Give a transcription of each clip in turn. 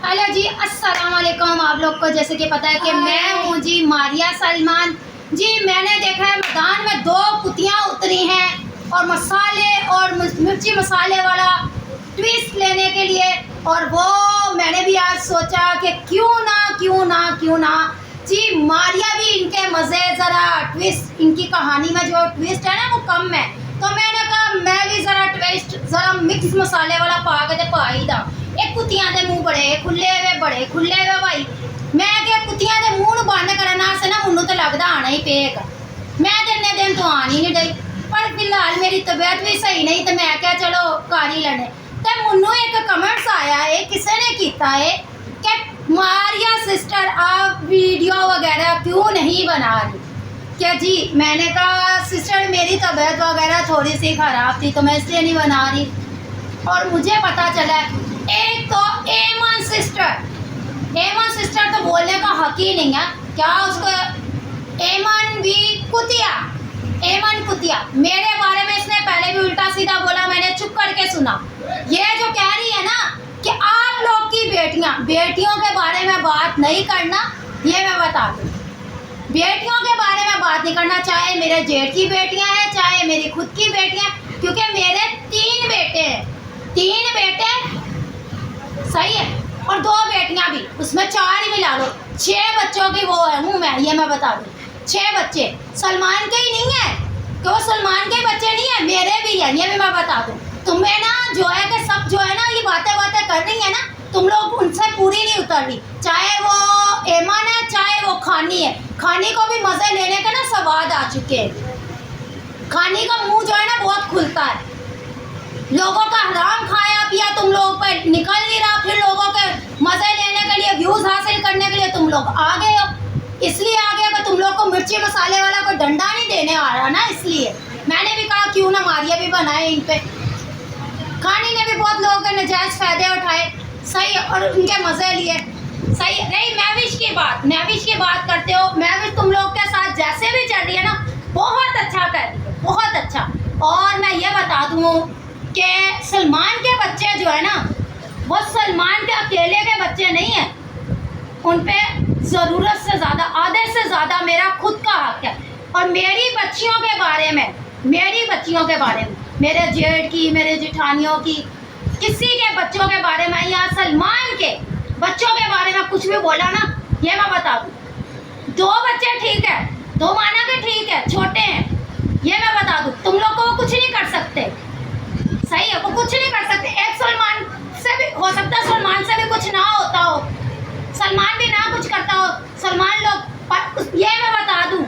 Hello जी, अस्सलाम वालेकुम। आप लोग को जैसे कि पता है कि मैं हूँ जी मारिया सलमान जी। मैंने देखा है मैदान में दो कुतियाँ उतरी हैं और मसाले और मिर्ची मसाले वाला ट्विस्ट लेने के लिए, और वो मैंने भी आज सोचा कि क्यों ना जी मारिया भी इनके मज़े ज़रा ट्विस्ट, इनकी कहानी में जो ट्विस्ट है ना वो कम है, तो मैंने कहा मैं भी ज़रा ट्विस्ट ज़रा मिक्स मसाले वाला पा के ते पाई दा। एक कुतियां दे मुंह बड़े खुले हुए भाई, मैं क्या कुतियां दे मुंह बंद करना से ना मुन्नू तो लगता आना ही पेगा। मैं तो इन्ने दिन तो आनी नहीं डई, पर फिलहाल मेरी तबीयत भी सही नहीं तो मैं क्या चलो कर ही लेने। तो मुन्नू एक कमेंट्स आया है, किसी ने किया है कि मारिया सिस्टर आप वीडियो वगैरह क्यों नहीं बना रही क्या जी। मैंने कहा सिस्टर मेरी तबीयत वगैरह थोड़ी सी ख़राब थी तो मैं इसलिए नहीं बना रही। और मुझे पता चला एक तो एमन सिस्टर तो बोलने का हक ही नहीं है, क्या उसको एमन कुतिया मेरे बारे में इसने पहले भी उल्टा सीधा बोला, मैंने चुप करके सुना। ये जो कह रही है ना कि आप लोग की बेटियों के बारे में बात नहीं करना, ये मैं बता दूँ, बेटियों के बारे में बात नहीं करना, चाहे मेरे जेठ की बेटियां हैं चाहे मेरी खुद की बेटियां, क्योंकि मेरे तीन बेटे सही है और दो बेटियां भी, उसमें 4 ही मिला लो, 6 बच्चों की वो है हूँ मैं, ये मैं बता दूँ। 6 बच्चे सलमान के ही नहीं है, कि वो सलमान के बच्चे नहीं है, मेरे भी है, ये भी मैं बता दूँ। तुम्हें ना जो है कि सब जो है ना ये बातें कर रही है ना, तुम लोग उनसे पूरी नहीं उतर रही, चाहे वो एमन है चाहे वो खानी है। खानी को भी मज़े लेने का ना स्वाद आ चुके हैं, खानी का मुंह जो है ना बहुत खुलता है, लोगों का हराम खाया पिया तुम लोगों पर निकल नहीं रहा, फिर लोगों के मज़े लेने के लिए व्यूज़ हासिल करने के लिए तुम लोग आ गए हो। इसलिए आ गए कि तुम लोग को मिर्ची मसाले वाला कोई डंडा नहीं देने आ रहा ना, इसलिए मैंने भी कहा क्यों ना मारिया भी बनाए इन पे। खानी ने भी बहुत लोगों के नजायज़ फ़ायदे उठाए, सही है, और उनके मज़े लिए, सही है। नहीं महविश की बात करते हो, महविश तुम लोग के साथ जैसे भी चल रही है ना बहुत अच्छा कर रही है, बहुत अच्छा। और मैं ये बता दूँ कि सलमान के बच्चे जो है ना वो सलमान के अकेले के बच्चे नहीं हैं, उन पे ज़रूरत से ज़्यादा, आधे से ज़्यादा मेरा खुद का हक है। और मेरी बच्चियों के बारे में, मेरे जेठ की, मेरे जेठानियों की, किसी के बच्चों के बारे में या सलमान के बच्चों के बारे में कुछ भी बोला ना, ये मैं बता दूँ, 2 बच्चे ठीक है, 2 माना के ठीक है, छोटे हैं, ये मैं बता दूँ, तुम लोग को वो कुछ नहीं कर सकते, सही है, वो कुछ नहीं कर सकते। एक सलमान से भी हो सकता है, सलमान से भी कुछ ना होता हो, सलमान भी ना कुछ करता हो, सलमान लोग, ये मैं बता दूँ,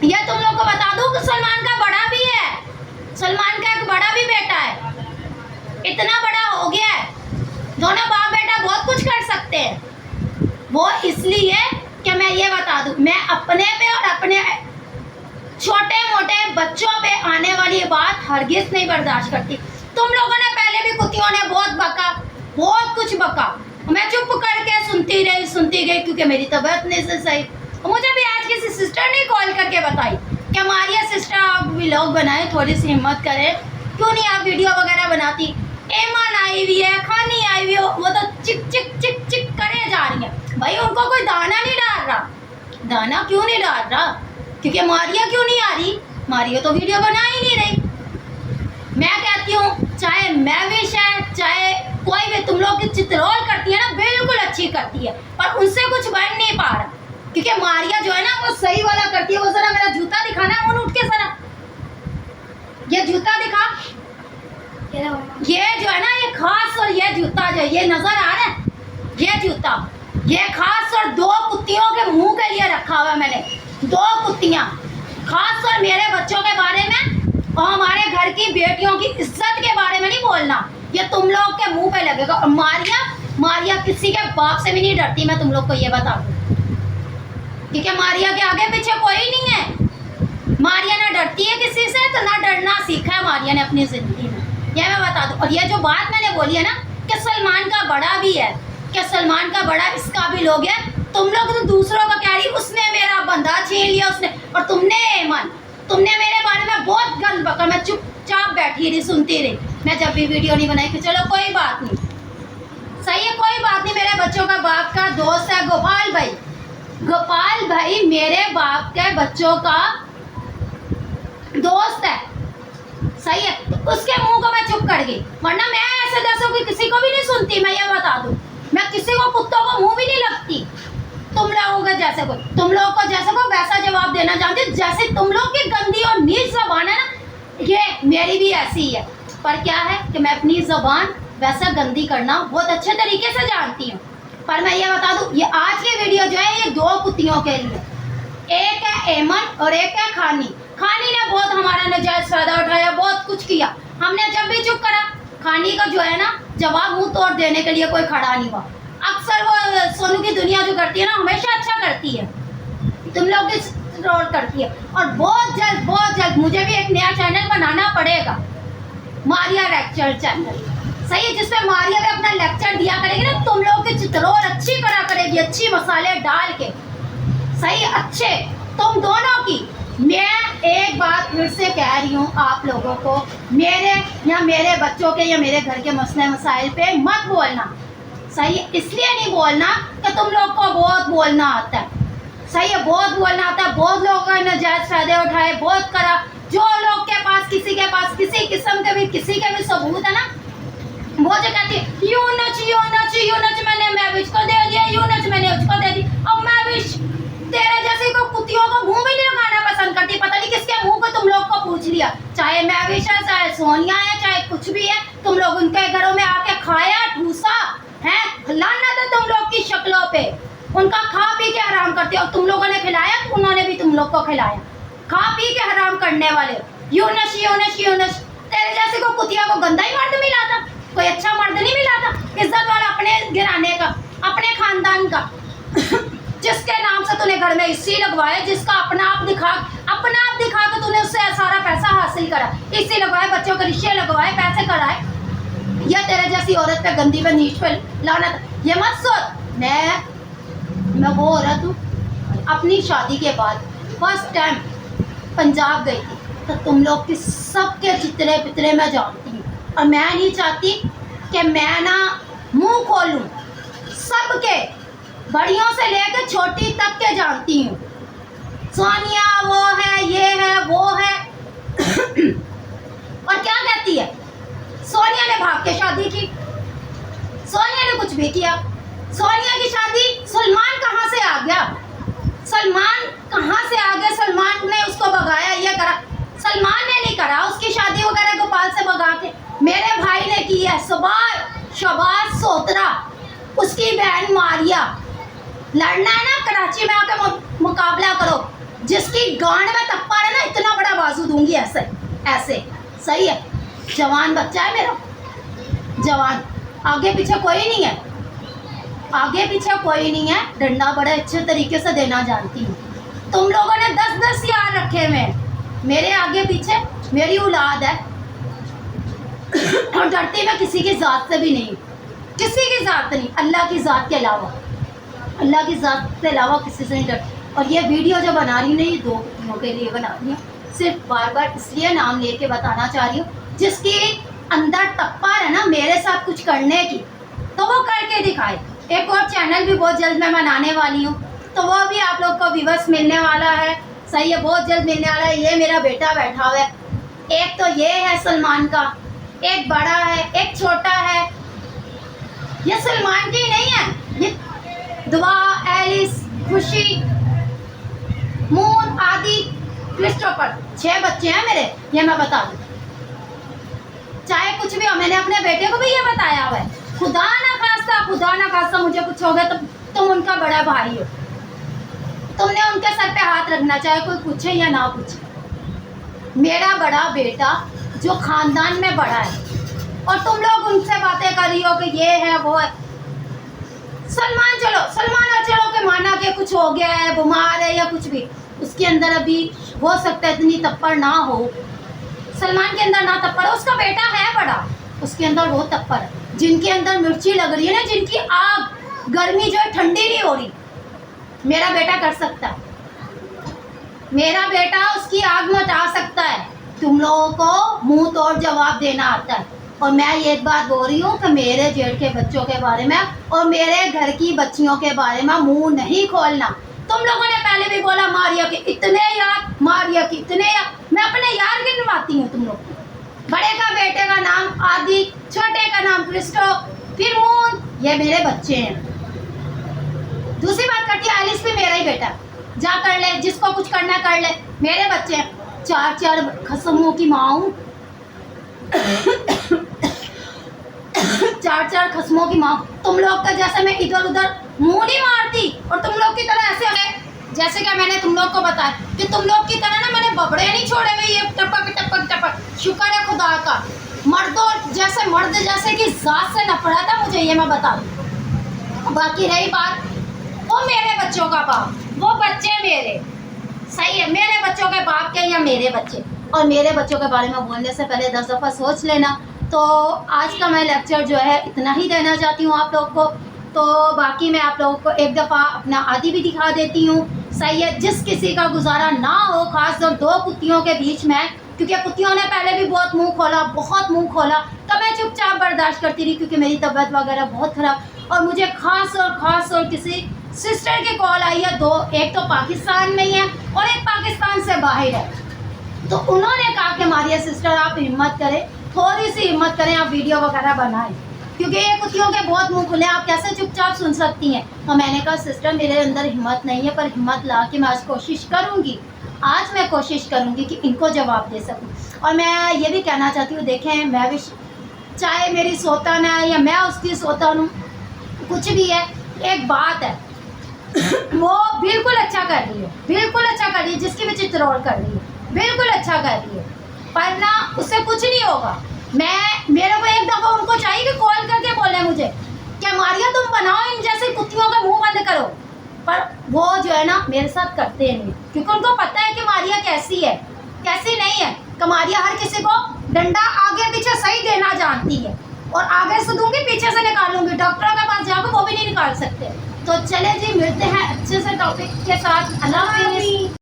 ये तुम लोग को बता दूँ कि सलमान का बड़ा भी है, सलमान का एक बड़ा भी बेटा है, इतना बड़ा हो गया है, दोनों बाप बेटा बहुत कुछ कर सकते हैं। वो इसलिए कि मैं ये बता दूँ, मैं अपने पे और अपने छोटे मोटे बच्चों पे आने वाली बात हरगिज़ नहीं बर्दाश्त करती। तुम लोगों ने पहले भी कुतियों ने बहुत कुछ बका, मैं चुप करके सुनती गई क्योंकि मेरी तबीयत नहीं से सही। मुझे भी आज किसी सिस्टर ने कॉल करके बताई कि मारिया सिस्टर आप व्लॉग बनाए, थोड़ी सी हिम्मत करें, क्यों नहीं आप वीडियो वगैरह बनाती। एमन आई हुई है, खानी आई हुई हो, वो तो चिक करे जा रही है भाई, उनको कोई दाना नहीं डाल रहा। दाना क्यों नहीं डाल रहा? क्योंकि मारिया क्यों नहीं आ रही, मारिया तो वीडियो बना ही नहीं रही। मैं कहती हूँ चाहे महविश है चाहे कोई भी, तुम लोग की चित्रोल करती है ना बिल्कुल अच्छी करती है, पर उनसे कुछ बन नहीं पा रहा, क्योंकि मारिया जो है ना वो सही वाला करती है। वो जरा मेरा जूता दिखाना, मुन उठ के जरा, ये जूता दिखा, ये जो है ना ये खास, और ये जूता जो ये नजर आ रहा है, ये जूता ये खास और 2 कुत्तियों के मुंह के लिए रखा हुआ है मैंने, 2 कुत्तियाँ खास और मेरे बच्चों के बारे में और हमारे घर की बेटियों की इज्जत के बारे में नहीं बोलना, ये तुम लोग के मुंह पे लगेगा। और मारिया किसी के बाप से भी नहीं डरती, मैं तुम लोग को ये बता दूँ, क्योंकि मारिया के आगे पीछे कोई नहीं है। मारिया ना डरती है किसी से, तो ना डरना सीखा है मारिया ने अपनी ज़िंदगी में, यह मैं बता दूँ। और ये जो बात मैंने बोली है ना कि सलमान का बड़ा भी है, कि सलमान का बड़ा इसका भी लोग है, तुम लोग तो दूसरों का कह रही, उसने मेरा बंदा छीन लिया उसने, और तुमने मेरे बारे में बहुत गंद बका, मैं चुपचाप बैठी रही, सुनती रही, मैं जब भी वीडियो नहीं बनाई कि चलो कोई बात नहीं, सही है, कोई बात नहीं, मेरे बच्चों बाप का दोस्त है गोपाल भाई। गोपाल भाई मेरे बाप के बच्चों का दोस्त है, सही है। तो उसके मुंह को मैं चुप कर गई, वरना मैं ऐसे जैसों की किसी को भी नहीं सुनती। मैं ये बता दूं, मैं किसी को कुत्तों को मुंह भी नहीं लगती। तुम लोगों के जैसे को, तुम लोगों को जैसे को वैसा जवाब देना जानती हूँ। जैसे तुम लोग की गंदी और नीच जबान है ना, ये मेरी भी ऐसी ही है। पर क्या है कि मैं अपनी जबान वैसा गंदी करना बहुत अच्छे तरीके से जानती हूँ। पर मैं ये बता दूँ, ये आज की वीडियो जो है ये दो कुत्तियों के लिए, एक है एमन और एक है खानी। खानी ने बहुत हमारा नाजायज फायदा उठाया, बहुत कुछ किया। हमने जब भी चुप करा, खानी का जो है ना जवाब मुंह तोड़ देने के लिए कोई खड़ा नहीं हुआ। अक्सर वो सोनू की दुनिया जो करती है ना, हमेशा अच्छा करती है, तुम लोग की रोल करती है। और बहुत जल्द मुझे भी एक नया चैनल बनाना पड़ेगा, मारिया लेक्चर चैनल, सही है, जिसमें मारिया भी अपना लेक्चर दिया करेगी ना, तुम लोगों की चित्रोल अच्छी करा करेगी, अच्छी मसाले डाल के, सही अच्छे तुम दोनों की। मैं एक बात फिर से कह रही हूँ आप लोगों को, मेरे या मेरे बच्चों के या मेरे घर के मसले मसाइल पे मत बोलना, सही है। इसलिए नहीं बोलना कि तुम लोग को बहुत बोलना आता है, सही है, बहुत बोलना आता है। बहुत लोगों का नाजायज फायदे उठाए, बहुत करा। जो लोग के पास किसी किस्म के भी किसी के भी सबूत है ना, वो जो कहती है यूं नच मैंने महविश को दे दिया, यूं नच मैंने उसको दे दी। अब महविश तेरे जैसे को कुत्तियों को मुंह भी नहीं लगाना पसंद करती, पता नहीं किसके मुंह को तुम लोग को पूछ लिया। चाहे महविश है, चाहे सोनिया है, चाहे कुछ भी है, तुम लोग उनके घरों में आके खाया ठूसा है, लानत है तुम लोग की शक्लों पे। उनका खा पी के हराम करते हो, तुम लोगों ने खिलाया, उन्होंने भी तुम लोग को खिलाया। खा पी के हराम करने वाले, यूनश तेरे जैसे को कुतिया को गंदा ही मर्द मिला था, कोई अच्छा मर्द नहीं मिला था इज्जत वाला अपने गिराने का, अपने खानदान का जिसके नाम से तूने घर में इसी लगवाए, जिसका अपना आप दिखा के तूने उससे सारा पैसा हासिल करा, इसी लगवाए, बच्चों के रिश्ते लगवाए, पैसे कराए। या तेरे जैसी औरत पे गंदी पे नीच पे लाना, ये मत सोच। मैं वो औरत हूँ, अपनी शादी के बाद फर्स्ट टाइम पंजाब गई थी, तो तुम लोग के सबके चितरे पितरे मैं जानती हूँ। और मैं नहीं चाहती कि मैं ना मुंह खोलूँ, सबके बड़ियों से लेकर छोटी तक के जानती हूँ। सोनिया वो है, ये है, वो है और क्या कहती है, सोनिया ने भाग के शादी की, सोनिया ने कुछ भी किया। सोनिया की शादी सलमान कहाँ से आ गया, सलमान ने उसको भगाया, ये करा, सलमान ने नहीं करा उसकी शादी वगैरह गोपाल से भगा के, मेरे भाई ने की है। शबाज सोतरा, उसकी बहन मारिया। लड़ना है ना, कराची में आके मुकाबला करो, जिसकी गांड में तप्पा है ना, इतना बड़ा बाजू दूंगी ऐसे, सही है। जवान बच्चा है मेरा, जवान, आगे पीछे कोई नहीं है, डंडा बड़े अच्छे तरीके से देना जानती हूँ। तुम लोगों ने 10 यार रखे हुए, मेरे आगे पीछे मेरी औलाद है और डरती मैं किसी की ज़ात से भी नहीं, अल्लाह की ज़ात के अलावा किसी से नहीं डरती। और ये वीडियो जो बना रही हूँ ना, ये दो कुत्तियों के लिए बना रही हूँ, सिर्फ बार इसलिए नाम लेके बताना चाह रही हूँ, जिसकी अंदर टप्पर है ना मेरे साथ कुछ करने की, तो वो करके दिखाए। एक और चैनल भी बहुत जल्द मैं बनाने वाली हूँ, तो वो भी आप लोग को व्यूअर्स मिलने वाला है, सही है, बहुत जल्द मिलने वाला है। ये मेरा बेटा बैठा हुआ है, एक तो ये है सलमान का, एक बड़ा है, एक छोटा है। ये सलमान की नहीं है, ये दुआ, एलिस, खुशी, मून, आदि, क्रिस्टोफर, 6 बच्चे हैं मेरे, ये मैं बता दूँ। चाहे कुछ भी हो, मैंने अपने बेटे को भी ये बताया हुआ है, खुदा ना खास्ता मुझे कुछ हो गया तो तुम उनका बड़ा भाई हो, तुमने उनके सर पे हाथ रखना, चाहे कोई पूछे या ना पूछे। मेरा बड़ा बेटा जो खानदान में बड़ा है, और तुम लोग उनसे बातें कर रही हो कि ये है वो है। सलमान चलो के माना कि कुछ हो गया है, बीमार है या कुछ भी, उसके अंदर अभी हो सकता है इतनी तप्पड़ ना हो, सलमान के अंदर ना तप्पड़ है, उसका बेटा है बड़ा, उसके अंदर वो तप्पड़ है, जिनके अंदर मिर्ची लग रही है ना, जिनकी आग गर्मी जो है ठंडी नहीं हो रही, मेरा बेटा कर सकता है, मेरा बेटा उसकी आग मचा सकता है। तुम लोगों को मुंह तोड़ जवाब देना आता है, और मैं ये बात बोल रही हूँ कि मेरे जेठ के बच्चों के बारे में और मेरे घर की बच्चियों के बारे में मुंह नहीं खोलना। तुम लोगों ने पहले भी बोला मारिया के इतने यार, मारिया के इतने यार। मैं अपने यार गिनवाती हूँ तुम लोग को। बड़े का बेटे का नाम आदि, छोटे का नाम क्रिस्टो, फिर मून, ये मेरे बच्चे हैं। दूसरी बात करती है आलिस भी मेरा ही बेटा, जा कर ले, जिसको कुछ करना कर ले, मेरे बच्चे हैं। 4 खसमों की माँ हूँ 4 खसमों की माँ। तुम लोग का जैसे मैं इधर उधर मुंह नहीं मारती और तुम लोग की तरह ऐसे है जैसे कि मैंने तुम लोग को बताया कि तुम लोग की तरह ना मैंने बबड़े नहीं छोड़े हुए ये टपक टपक टपक। शुक्र है खुदा का, मर्दों जैसे मर्द जैसे कि जात से नफरत था मुझे, ये मैं बता दूँ। बाकी रही बात वो मेरे बच्चों का बाप, वो बच्चे मेरे, सही है, मेरे बच्चों के बाप के या मेरे बच्चे। और मेरे बच्चों के बारे में बोलने से पहले 10 दफ़ा सोच लेना। तो आज का मैं लेक्चर जो है इतना ही देना चाहती हूँ आप लोग को। तो बाकी मैं आप लोगों को एक दफ़ा अपना आदि भी दिखा देती हूँ, सही है। जिस किसी का गुजारा ना हो, खासकर 2 कुत्तियों के बीच में, क्योंकि कुत्तियों ने पहले भी बहुत मुंह खोला, बहुत मुंह खोला, तो मैं चुपचाप बर्दाश्त करती रही क्योंकि मेरी तबीयत वगैरह बहुत ख़राब। और मुझे खास और किसी सिस्टर की कॉल आई है 2, एक तो पाकिस्तान में ही है और एक पाकिस्तान से बाहर है। तो उन्होंने कहा कि मारिया सिस्टर आप हिम्मत करें, थोड़ी सी हिम्मत करें, आप वीडियो वगैरह बनाएं, क्योंकि ये कुत्तियों के बहुत मुंह खुले, आप कैसे चुपचाप सुन सकती हैं। तो मैंने कहा सिस्टर मेरे अंदर हिम्मत नहीं है, पर हिम्मत ला के मैं आज कोशिश करूँगी, आज मैं कोशिश करूँगी कि इनको जवाब दे सकूँ। और मैं ये भी कहना चाहती हूँ, देखें मैं भी चाहे मेरी सोतन है या मैं उसकी सोतन हूँ, कुछ भी है, एक बात है वो बिल्कुल अच्छा कर रही है, बिल्कुल अच्छा कर रही है, जिसकी भी चित्रोल कर रही है बिल्कुल अच्छा कर रही है, पर ना उससे कुछ नहीं होगा। मेरे को एक दफ़ा उनको चाहिए कि कॉल करके बोले मुझे क्या मारिया तुम बनाओ इन जैसे कुत्तियों का मुंह बंद करो, पर वो जो है ना मेरे साथ करते नहीं, क्योंकि उनको पता है कि मारिया कैसी है कैसी नहीं है। कि मारिया हर किसी को डंडा आगे पीछे सही देना जानती है, और आगे से दूंगी पीछे से निकालूंगी, डॉक्टर के पास जाओगे वो भी नहीं निकाल सकते। तो चले जी, मिलते हैं अच्छे से टॉपिक के साथ। अल्लाह हाफ़िज़।